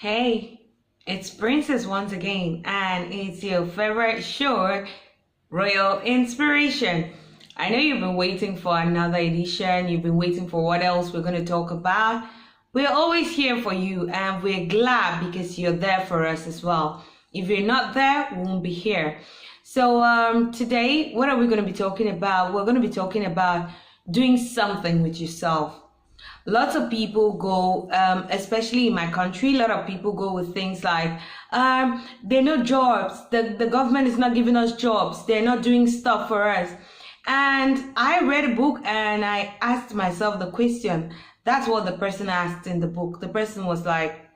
Hey, it's Princess once again, and it's your favorite show, Royal Inspiration. I know you've been waiting for another edition, you've been waiting for what else we're going to talk about. We're always here for you, and we're glad because you're there for us as well. If you're not there, we won't be here. So today, what are we going to be talking about? We're going to be talking about doing something with yourself. Lots of people go, especially in my country, a lot of people go with things like, there are no jobs, the government is not giving us jobs, they're not doing stuff for us. And I read a book and I asked myself the question. That's what the person asked in the book. The person was like,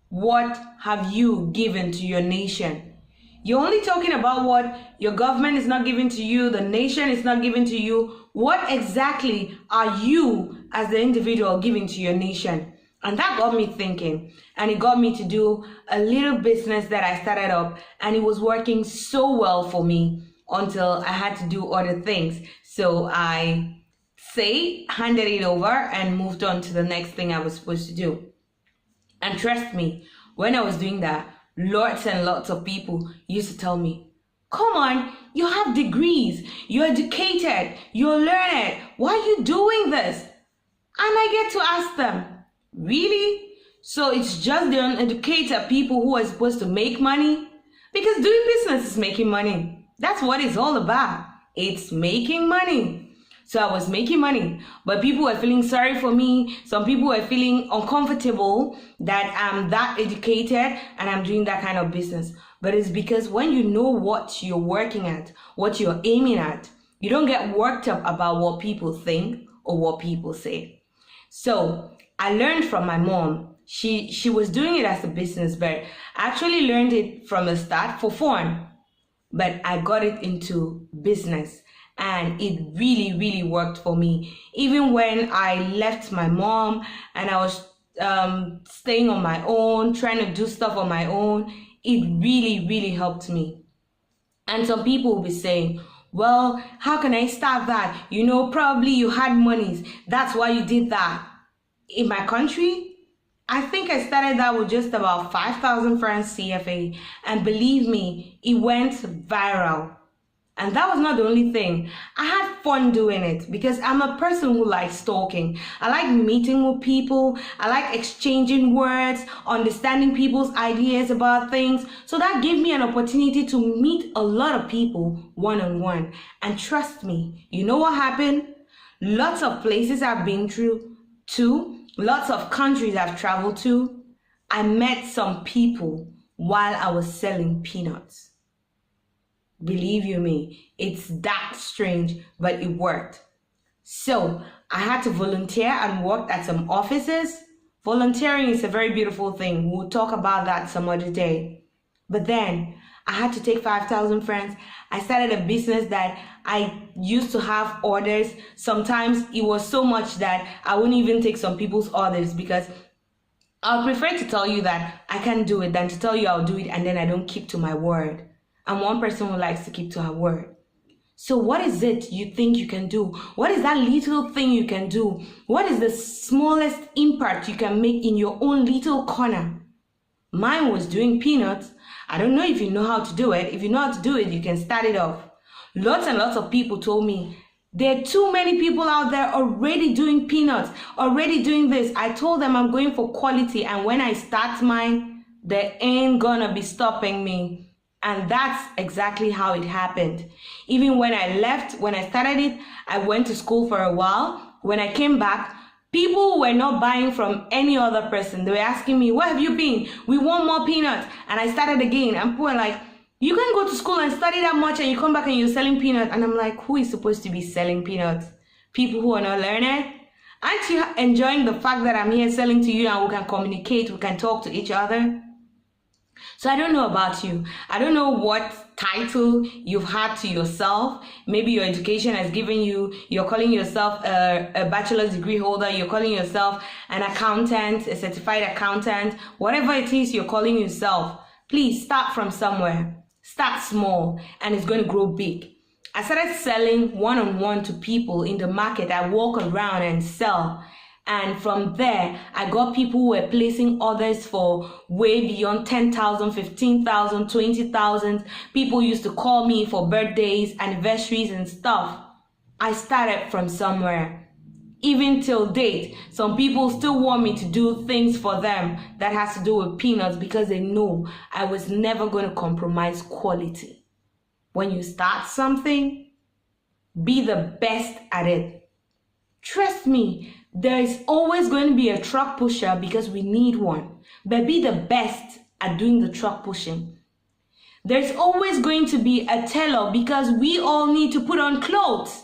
what have you given to your nation? You're only talking about what your government is not giving to you, the nation is not giving to you. What exactly are you as the individual giving to your nation? And that got me thinking, and it got me to do a little business that I started up, and it was working so well for me until I had to do other things. So I handed it over and moved on to the next thing I was supposed to do. And trust me, when I was doing that, lots and lots of people used to tell me, come on, you have degrees, you're educated, you're learned, why are you doing this? And I get to ask them, really? So it's just the uneducated people who are supposed to make money? Because doing business is making money. That's what it's all about. It's making money. So I was making money, but people were feeling sorry for me. Some people were feeling uncomfortable that I'm that educated and I'm doing that kind of business. But it's because when you know what you're working at, what you're aiming at, you don't get worked up about what people think or what people say. So I learned from my mom. She was doing it as a business, but I actually learned it from the start for fun. But I got it into business. And it really, really worked for me. Even when I left my mom and I was staying on my own, trying to do stuff on my own, it really, really helped me. And some people will be saying, well, how can I start that? You know, probably you had monies. That's why you did that. In my country, I think I started that with just about 5,000 francs CFA. And believe me, it went viral. And that was not the only thing. I had fun doing it because I'm a person who likes talking. I like meeting with people. I like exchanging words, understanding people's ideas about things. So that gave me an opportunity to meet a lot of people one-on-one. And trust me, you know what happened? Lots of places I've been through to, lots of countries I've traveled to. I met some people while I was selling peanuts. Believe you me, it's that strange, but it worked. So I had to volunteer and work at some offices. Volunteering is a very beautiful thing. We'll talk about that some other day. But then I had to take 5,000 francs. I started a business that I used to have orders. Sometimes it was so much that I wouldn't even take some people's orders because I'll prefer to tell you that I can't do it than to tell you I'll do it and then I don't keep to my word. I'm one person who likes to keep to her word. So what is it you think you can do? What is that little thing you can do? What is the smallest impact you can make in your own little corner? Mine was doing peanuts. I don't know if you know how to do it. If you know how to do it, you can start it off. Lots and lots of people told me, there are too many people out there already doing peanuts, already doing this. I told them I'm going for quality, and when I start mine, they ain't gonna be stopping me. And that's exactly how it happened. Even when I left, when I started it, I went to school for a while. When I came back, people were not buying from any other person. They were asking me, where have you been? We want more peanuts. And I started again. And people were like, you can go to school and study that much and you come back and you're selling peanuts. And I'm like, who is supposed to be selling peanuts? People who are not learning? Aren't you enjoying the fact that I'm here selling to you and we can communicate, we can talk to each other? So I don't know about you. I don't know what title you've had to yourself. Maybe your education has given you, you're calling yourself a bachelor's degree holder, you're calling yourself an accountant, a certified accountant, whatever it is you're calling yourself. Please start from somewhere. Start small and it's going to grow big. I started selling one-on-one to people in the market. I walk around and sell. And from there, I got people who were placing orders for way beyond 10,000, 15,000, 20,000. People used to call me for birthdays, anniversaries, and stuff. I started from somewhere. Even till date, some people still want me to do things for them that has to do with peanuts because they know I was never going to compromise quality. When you start something, be the best at it. Trust me, there is always going to be a truck pusher because we need one. But be the best at doing the truck pushing. There's always going to be a tailor because we all need to put on clothes.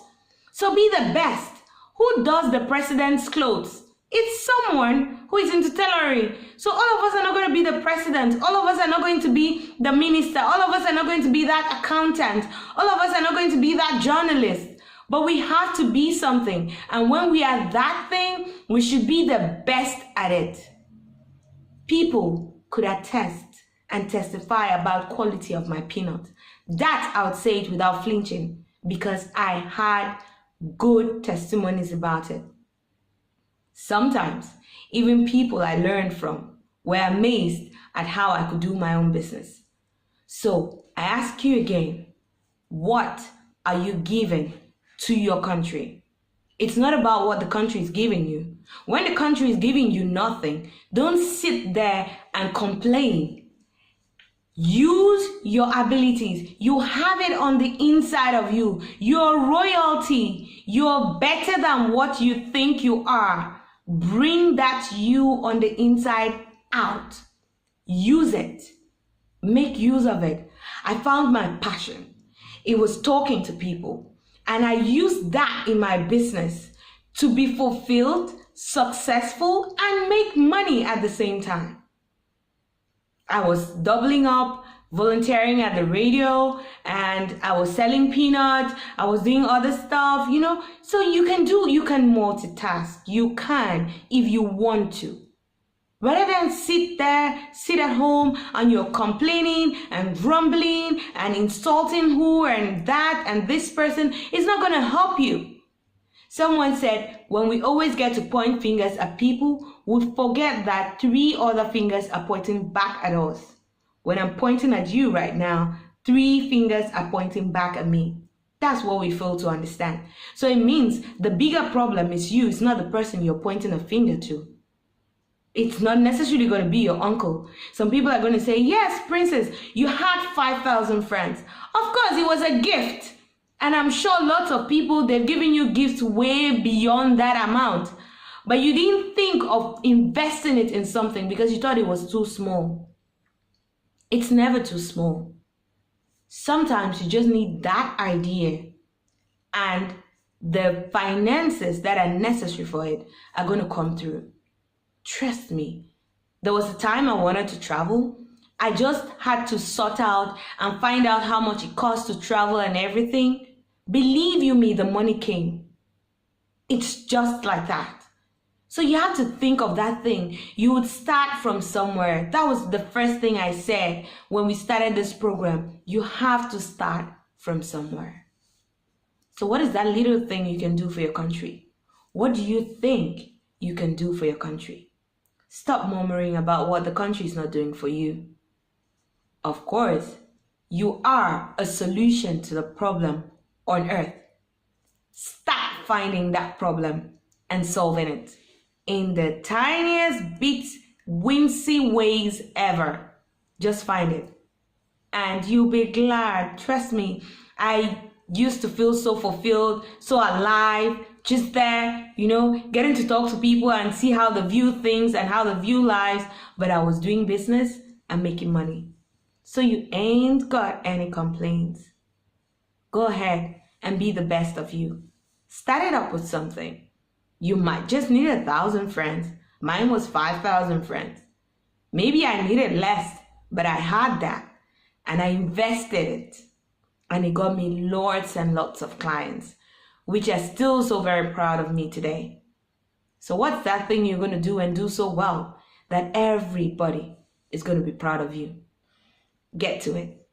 So be the best. Who does the president's clothes? It's someone who is into tailoring. So all of us are not going to be the president. All of us are not going to be the minister. All of us are not going to be that accountant. All of us are not going to be that journalist. But we have to be something. And when we are that thing, we should be the best at it. People could attest and testify about quality of my peanut. That I would say it without flinching because I had good testimonies about it. Sometimes, even people I learned from were amazed at how I could do my own business. So I ask you again, what are you giving to your country? It's not about what the country is giving you. When the country is giving you nothing, don't sit there and complain. Use your abilities. You have it on the inside of you. You're royalty. You're better than what you think you are. Bring that you on the inside out. Use it. Make use of it. I found my passion. It was talking to people. And I used that in my business to be fulfilled, successful, and make money at the same time. I was doubling up, volunteering at the radio, and I was selling peanuts. I was doing other stuff, So you can multitask. You can if you want to. Rather than sit at home, and you're complaining and grumbling and insulting who and that and this person, it's not going to help you. Someone said, when we always get to point fingers at people, we forget that 3 other fingers are pointing back at us. When I'm pointing at you right now, 3 fingers are pointing back at me. That's what we fail to understand. So it means the bigger problem is you. It's not the person you're pointing a finger to. It's not necessarily going to be your uncle. Some people are going to say, yes, princess, you had 5,000 friends. Of course, it was a gift. And I'm sure lots of people, they've given you gifts way beyond that amount. But you didn't think of investing it in something because you thought it was too small. It's never too small. Sometimes you just need that idea, and the finances that are necessary for it are going to come through. Trust me. There was a time I wanted to travel. I just had to sort out and find out how much it costs to travel and everything. Believe you me, the money came. It's just like that. So you have to think of that thing. You would start from somewhere. That was the first thing I said when we started this program. You have to start from somewhere. So what is that little thing you can do for your country? What do you think you can do for your country? Stop murmuring about what the country is not doing for you. Of course, you are a solution to the problem on earth. Start finding that problem and solving it in the tiniest bit wincy ways ever. Just find it and you'll be glad. Trust me, I used to feel so fulfilled, so alive, just there, getting to talk to people and see how they view things and how they view lives. But I was doing business and making money. So you ain't got any complaints. Go ahead and be the best of you. Start it up with something. You might just need 1,000 friends. Mine was 5,000 friends. Maybe I needed less, but I had that and I invested it. And it got me lots and lots of clients, which are still so very proud of me today. So what's that thing you're going to do and do so well that everybody is going to be proud of you? Get to it.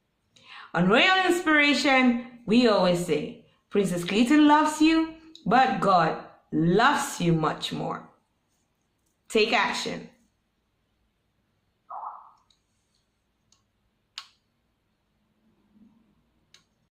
On Royal Inspiration, we always say, Princess Clayton loves you, but God loves you much more. Take action.